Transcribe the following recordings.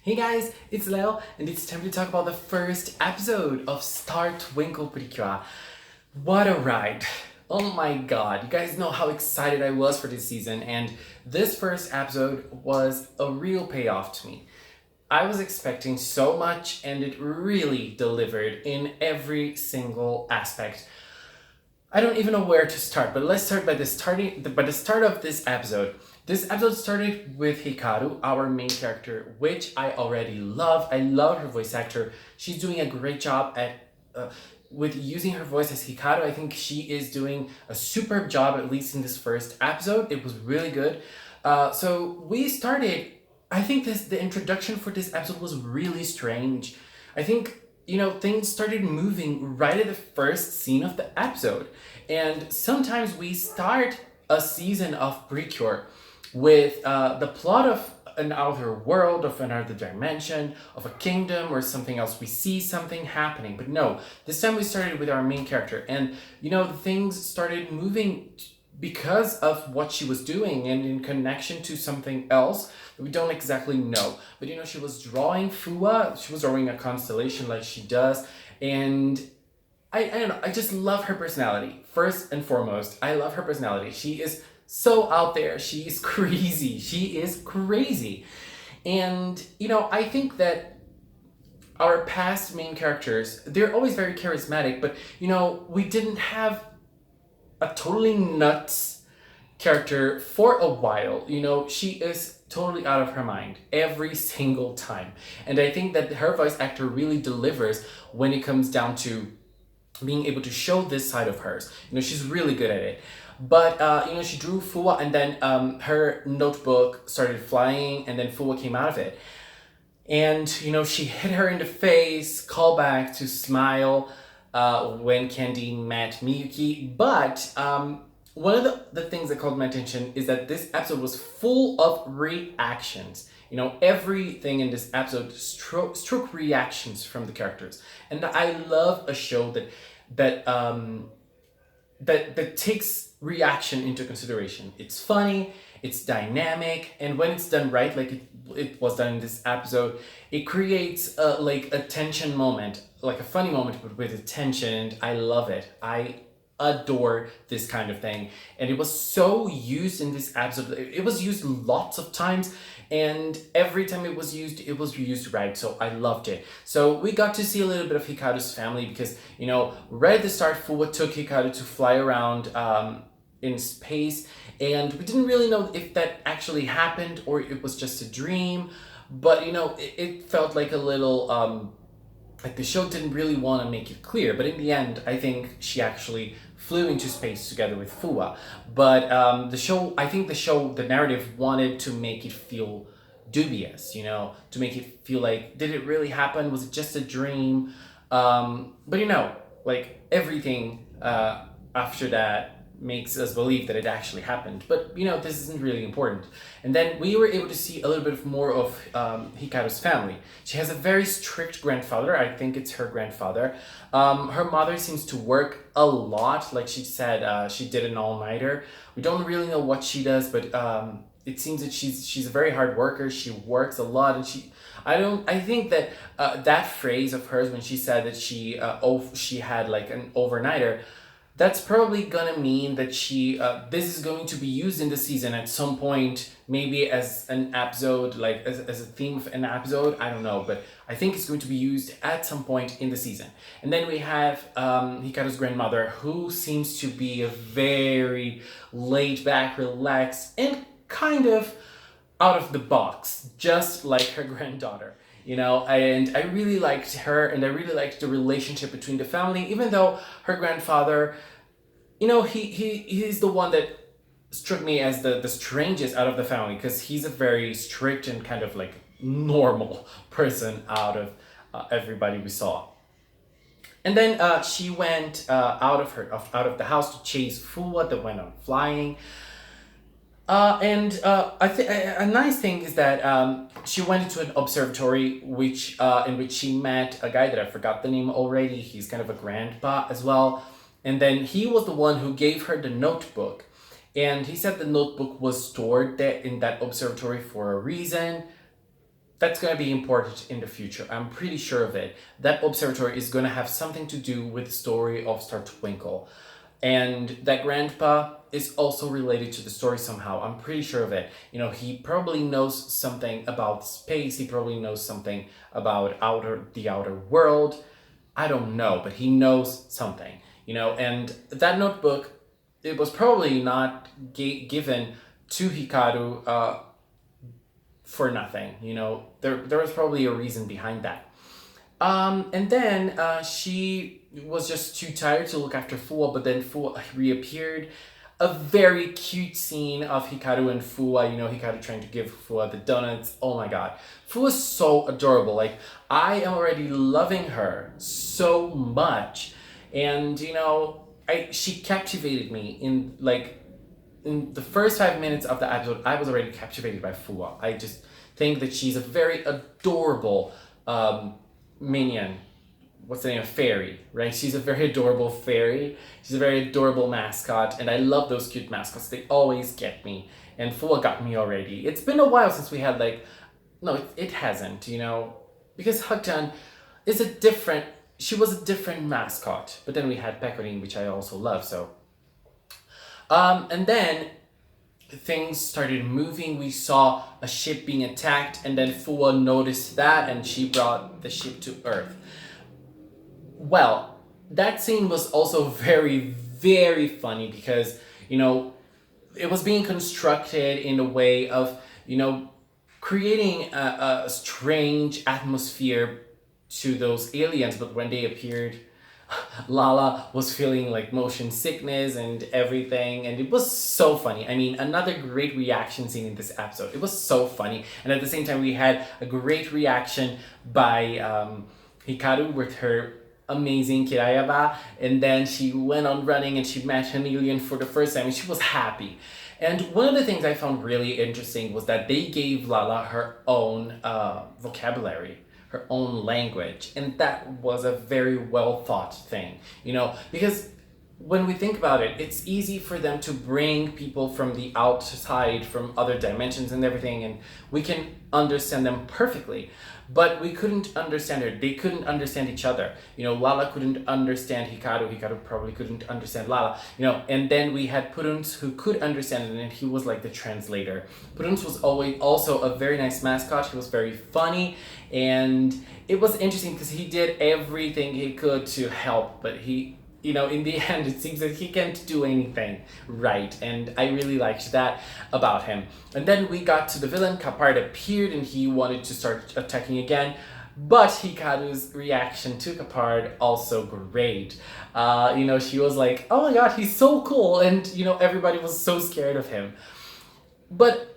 Hey guys, it's Leo, and it's time to talk about the first episode of TWINKLE PRECURE. What a ride! Oh my god, you guys know how excited I was for this season, and this first episode was a real payoff to me. I was expecting so much, and it really delivered in every single aspect. I don't even know where to start, but let's start by the start of this episode. This episode started with Hikaru, our main character, which I already love. I love her voice actor. She's doing a great job at with using her voice as Hikaru. I think she is doing a superb job, at least in this first episode. It was really good. So we started. I think the introduction for this episode was really strange. I think things started moving right at the first scene of the episode. And sometimes we start a season of Precure with the plot of another world, of another dimension, of a kingdom or something else. We see something happening. But no, this time we started with our main character. And, things started moving because of what she was doing and in connection to something else that we don't exactly know. But she was drawing Fua, she was drawing a constellation like she does, and I don't know, I just love her personality. First and foremost, I love her personality. She is so out there, she is crazy. She is crazy. And I think that our past main characters, they're always very charismatic, but we didn't have a totally nuts character for a while. She is totally out of her mind every single time. And I think that her voice actor really delivers when it comes down to being able to show this side of hers. She's really good at it. But, she drew Fua, and then her notebook started flying, and then Fua came out of it. And, she hit her in the face, call back to Smile, when Candy met Miyuki. But one of the things that caught my attention is that this episode was full of reactions. Everything in this episode struck reactions from the characters. And I love a show that takes reaction into consideration. It's funny, it's dynamic, and when it's done right, like it was done in this episode, it creates a tension moment, like a funny moment, but with a tension, and I love it. I adore this kind of thing, and it was so used in this episode. It was used lots of times, and every time it was used right, so I loved it. So we got to see a little bit of Hikaru's family because right at the start, Fuwa took Hikaru to fly around in space, and we didn't really know if that actually happened or it was just a dream. But it felt like a little like the show didn't really want to make it clear, but in the end, I think she actually flew into space together with Fua. But the narrative wanted to make it feel dubious, to make it feel like, did it really happen? Was it just a dream? But like everything after that makes us believe that it actually happened. But this isn't really important. And then we were able to see a little bit more of Hikaru's family. She has a very strict grandfather. I think it's her grandfather. Her mother seems to work a lot. Like she said, she did an all-nighter. We don't really know what she does, but it seems that she's a very hard worker. She works a lot, and I think that that phrase of hers when she said that she had like an overnighter, that's probably gonna mean that this is going to be used in the season at some point, maybe as an episode, like as a theme of an episode. I don't know, but I think it's going to be used at some point in the season. And then we have Hikaru's grandmother, who seems to be a very laid back, relaxed, and kind of out of the box, just like her granddaughter. And I really liked her, and I really liked the relationship between the family, even though her grandfather, he's the one that struck me as the strangest out of the family, because he's a very strict and kind of like normal person out of everybody we saw. And then she went out of the house to chase Fua that went on flying. I think a nice thing is that she went into an observatory, in which she met a guy that I forgot the name already. He's kind of a grandpa as well, and then he was the one who gave her the notebook, and he said the notebook was stored there in that observatory for a reason. that's going to be important in the future. I'm pretty sure of it. That observatory is going to have something to do with the story of Star Twinkle. And that grandpa is also related to the story somehow. I'm pretty sure of it. You know, he probably knows something about space. He probably knows something about the outer world. I don't know, but he knows something, you know. And that notebook, it was probably not given to Hikaru for nothing, you know. There was probably a reason behind that. And then she was just too tired to look after Fuwa, but then Fuwa reappeared. A very cute scene of Hikaru and Fuwa, you know, Hikaru trying to give Fuwa the donuts. Oh my god. Fuwa's so adorable. Like, I am already loving her so much. And, you know, she captivated me in the first 5 minutes of the episode. I was already captivated by Fuwa. I just think that she's a very adorable minion. What's the name? Fairy, right? She's a very adorable fairy. She's a very adorable mascot, and I love those cute mascots. They always get me, and Fuwa got me already. It's been a while since we had no, it hasn't, you know, because Hakchan is she was a different mascot, but then we had Pecorin, which I also love, so. And then things started moving. We saw a ship being attacked, and then Fuwa noticed that, and she brought the ship to Earth. Well, that scene was also very, very funny because, you know, it was being constructed in a way of, you know, creating a strange atmosphere to those aliens, but when they appeared, Lala was feeling like motion sickness and everything, and it was so funny. I mean, another great reaction scene in this episode. It was so funny, and at the same time we had a great reaction by Hikaru with her amazing Kirayaba, and then she went on running and she met an alien for the first time and she was happy. And one of the things I found really interesting was that they gave Lala her own vocabulary, her own language, and that was a very well thought thing, you know, because when we think about it, it's easy for them to bring people from the outside, from other dimensions and everything, and we can understand them perfectly. But we couldn't understand her. They couldn't understand each other. You know, Lala couldn't understand Hikaru. Hikaru probably couldn't understand Lala. You know, and then we had Puruns who could understand it, and he was like the translator. Puruns was always also a very nice mascot. He was very funny, and it was interesting because he did everything he could to help, but he, you know, in the end, it seems that he can't do anything right, and I really liked that about him. And then we got to the villain. Kapard appeared, and he wanted to start attacking again, but Hikaru's reaction to Kapard also great. You know, she was like, "Oh my god, he's so cool," and you know, everybody was so scared of him. But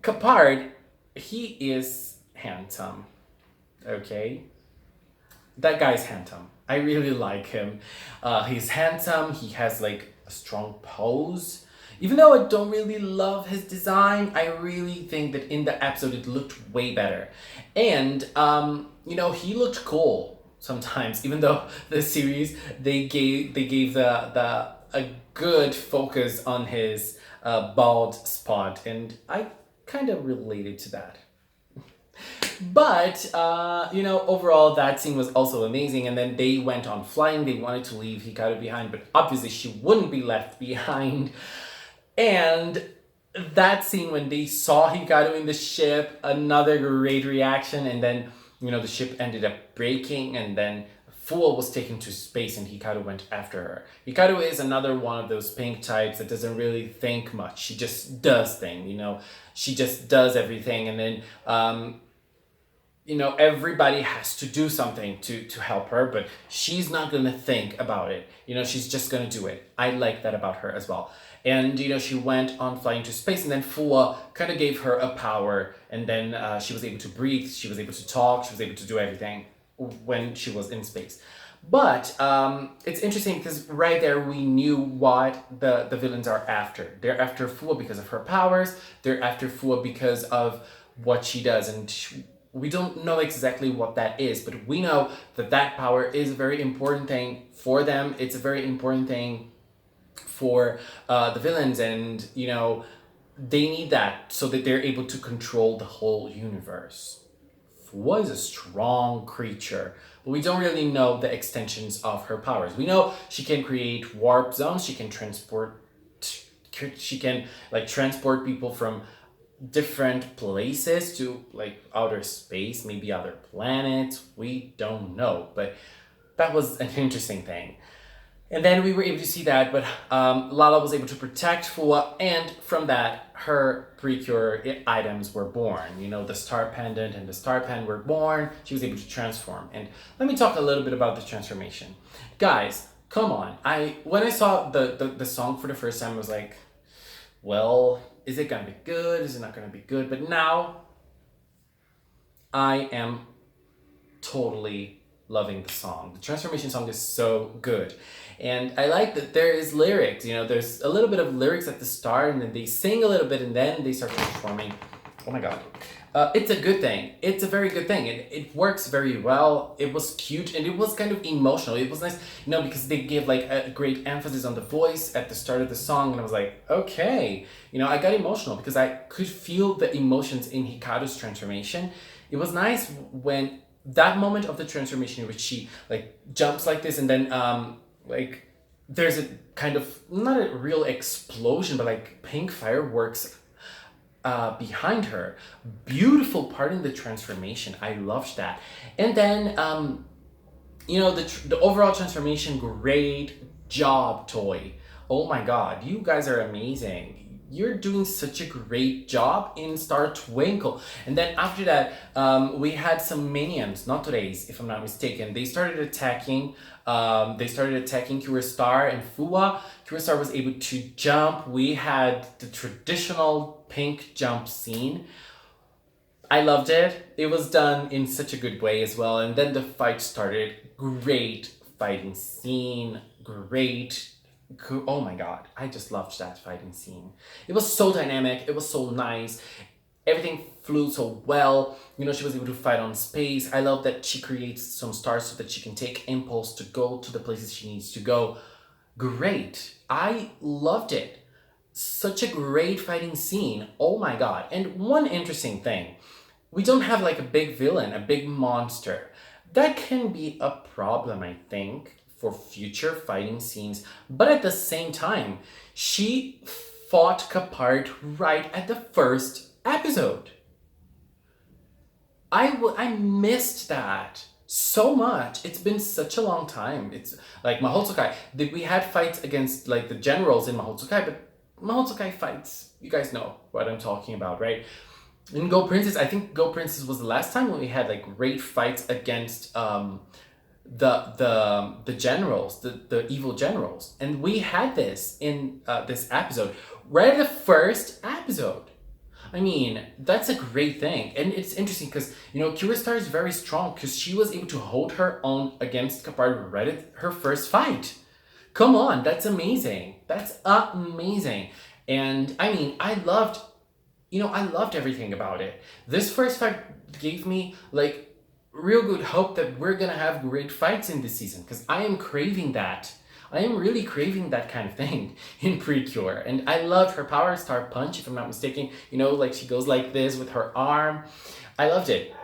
Kapard, he is handsome. Okay, that guy's handsome. I really like him. He's handsome. He has like a strong pose. Even though I don't really love his design, I really think that in the episode it looked way better. And you know, he looked cool sometimes. Even though the series they gave a good focus on his bald spot, and I kind of related to that. But, you know, overall, that scene was also amazing. And then they went on flying. They wanted to leave Hikaru behind, but obviously she wouldn't be left behind. And that scene when they saw Hikaru in the ship, another great reaction. And then, you know, the ship ended up breaking, and then Fuwa was taken to space and Hikaru went after her. Hikaru is another one of those pink types that doesn't really think much. She just does things, you know. She just does everything, and then, you know, everybody has to do something to help her, but she's not gonna think about it. You know, she's just gonna do it. I like that about her as well. And, you know, she went on flying to space, and then Fuwa kind of gave her a power, and then she was able to breathe, she was able to talk, she was able to do everything when she was in space. But it's interesting because right there we knew what the villains are after. They're after Fuwa because of her powers, they're after Fuwa because of what she does, and we don't know exactly what that is, but we know that that power is a very important thing for them. It's a very important thing for the villains, and, you know, they need that so that they're able to control the whole universe. Fuwa is a strong creature, but we don't really know the extensions of her powers. We know she can create warp zones, she can transport people from different places to like outer space, maybe other planets. We don't know, but that was an interesting thing. And then we were able to see that, but Lala was able to protect Fuwa, and from that, her precure items were born. You know, the star pendant and the star pen were born. She was able to transform. And let me talk a little bit about the transformation. Guys, come on. When I saw the song for the first time, I was like, well, is it gonna be good? Is it not gonna be good? But now, I am totally loving the song. The transformation song is so good. And I like that there is lyrics, you know, there's a little bit of lyrics at the start and then they sing a little bit and then they start transforming. Oh my god. It's a good thing. It's a very good thing. It works very well. It was cute and it was kind of emotional. It was nice, you know, because they give like a great emphasis on the voice at the start of the song and I was like, okay. You know, I got emotional because I could feel the emotions in Hikaru's transformation. It was nice when that moment of the transformation in which she like jumps like this and then like there's a kind of not a real explosion but like pink fireworks behind her. Beautiful part in the transformation. I loved that. And then you know, the overall transformation, great job, Toy. Oh my god, you guys are amazing. You're doing such a great job in Star Twinkle. And then after that, we had some minions, not today's, if I'm not mistaken. They started attacking Cure Star and Fuwa. Cure Star was able to jump. We had the traditional pink jump scene. I loved it. It was done in such a good way as well. And then the fight started. Great fighting scene. Great. Oh my god, I just loved that fighting scene. It was so dynamic, it was so nice, everything flew so well. You know, she was able to fight on space. I love that she creates some stars so that she can take impulse to go to the places she needs to go. Great, I loved it. Such a great fighting scene, oh my god. And one interesting thing, we don't have like a big villain, a big monster. That can be a problem, I think, for future fighting scenes, but at the same time, she fought Capard right at the first episode. I missed that so much. It's been such a long time. It's like Mahotsukai. We had fights against like the generals in Mahotsukai, but Mahotsukai fights, you guys know what I'm talking about, right? In Go Princess, I think Go Princess was the last time when we had like great fights against the generals, the evil generals, and we had this in this episode right at the first episode. I mean, that's a great thing, and it's interesting because, you know, Cure Star is very strong because she was able to hold her own against Capard right at her first fight. Come on, that's amazing. That's amazing. And I mean, I loved everything about it. This first fight gave me like real good hope that we're gonna have great fights in this season because I am craving that. I am really craving that kind of thing in Precure. And I loved her Power Star Punch, if I'm not mistaken. You know, like she goes like this with her arm. I loved it.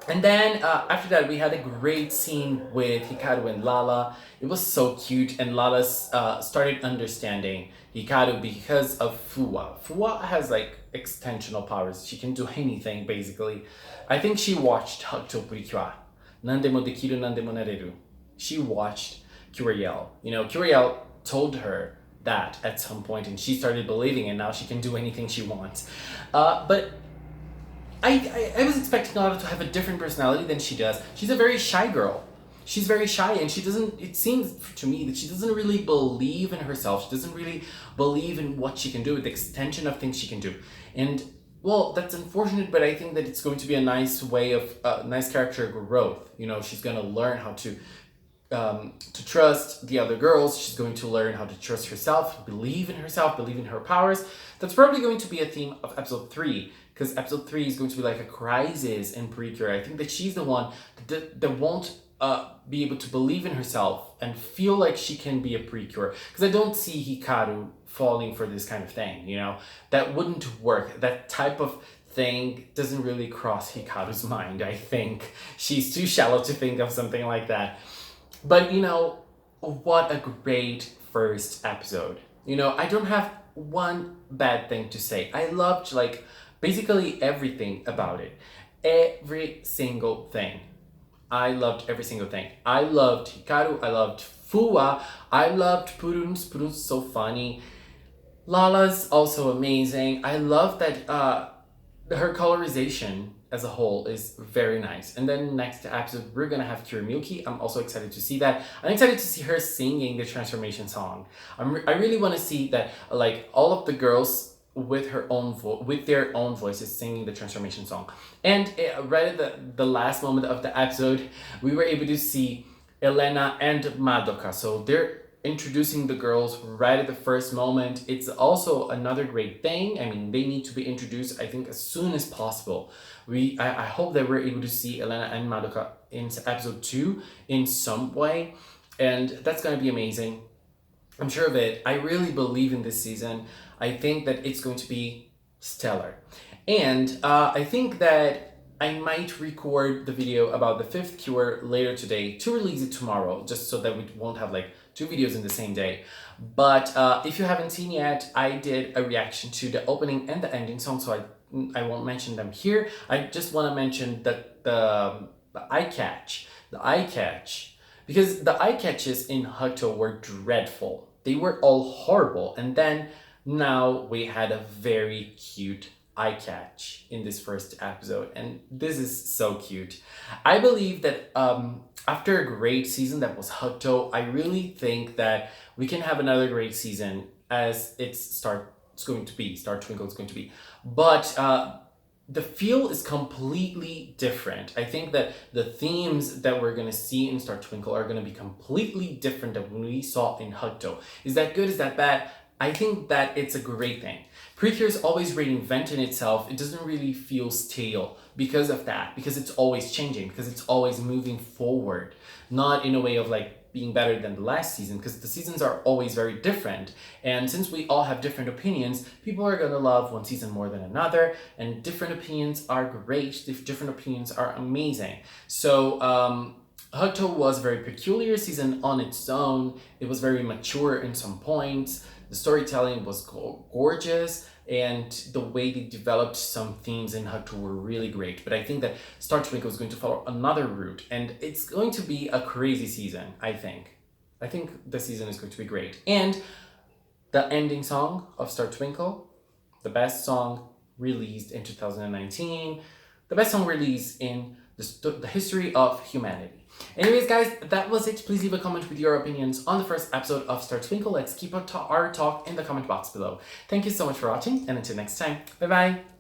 And then after that, we had a great scene with Hikaru and Lala. It was so cute, and Lala started understanding Hikaru because of Fuwa. Fuwa has like extensional powers. She can do anything, basically. I think she watched TWINKLE PRECURE. Nandemo dekiru, nandemo nareru. She watched Curiel. You know, Curiel told her that at some point, and she started believing, and now she can do anything she wants. But I was expecting Lala to have a different personality than she does. She's a very shy girl. She's very shy, and she doesn't, it seems to me that she doesn't really believe in herself. She doesn't really believe in what she can do, the extension of things she can do. And, well, that's unfortunate, but I think that it's going to be a nice way of, nice character growth. You know, she's going to learn how to trust the other girls. She's going to learn how to trust herself, believe in her powers. That's probably going to be a theme of episode 3, because episode 3 is going to be like a crisis in Precure. I think that she's the one that won't be able to believe in herself and feel like she can be a Precure, because I don't see Hikaru falling for this kind of thing, you know? That wouldn't work. That type of thing doesn't really cross Hikaru's mind, I think. She's too shallow to think of something like that. But, you know, what a great first episode. You know, I don't have one bad thing to say. I loved, like, basically everything about it. Every single thing. I loved every single thing. I loved Hikaru, I loved Fuwa, I loved Purun's. Purun's so funny. Lala's also amazing. I love that her colorization as a whole is very nice. And then next episode, we're gonna have Kirimiyuki. I'm also excited to see that. I'm excited to see her singing the transformation song. I really want to see that, like, all of the girls with their own voices singing the transformation song. And right at the last moment of the episode, we were able to see Elena and Madoka. So they're introducing the girls right at the first moment. It's also another great thing. I mean, they need to be introduced, I think, as soon as possible. I hope that we're able to see Elena and Madoka in episode 2 in some way, and that's gonna be amazing. I'm sure of it. I really believe in this season. I think that it's going to be stellar. And I think that I might record the video about the 5th cure later today to release it tomorrow, just so that we won't have like 2 videos in the same day. But if you haven't seen yet, I did a reaction to the opening and the ending song, so I won't mention them here. I just want to mention that the eye catch, because the eye catches in Hato were dreadful. They were all horrible, and then now we had a very cute eye catch in this first episode, and this is so cute. I believe that after a great season that was Hato, I really think that we can have another great season as Star Twinkle is going to be. But the feel is completely different. I think that the themes that we're gonna see in Star Twinkle are gonna be completely different than what we saw in Hato. Is that good? Is that bad? I think that it's a great thing. Precure is always reinventing itself. It doesn't really feel stale because of that, because it's always changing, because it's always moving forward, not in a way of like being better than the last season, because the seasons are always very different. And since we all have different opinions, people are gonna love one season more than another, and different opinions are great, different opinions are amazing. So Hato was a very peculiar season on its own. It was very mature in some points. The storytelling was gorgeous, and the way they developed some themes in Hato were really great. But I think that Star Twinkle is going to follow another route, and it's going to be a crazy season, I think. I think the season is going to be great. And the ending song of Star Twinkle, the best song released in 2019, the best song released in the history of humanity. Anyways, guys, that was it. Please leave a comment with your opinions on the first episode of Star Twinkle. Let's keep our talk in the comment box below. Thank you so much for watching, and until next time, bye bye.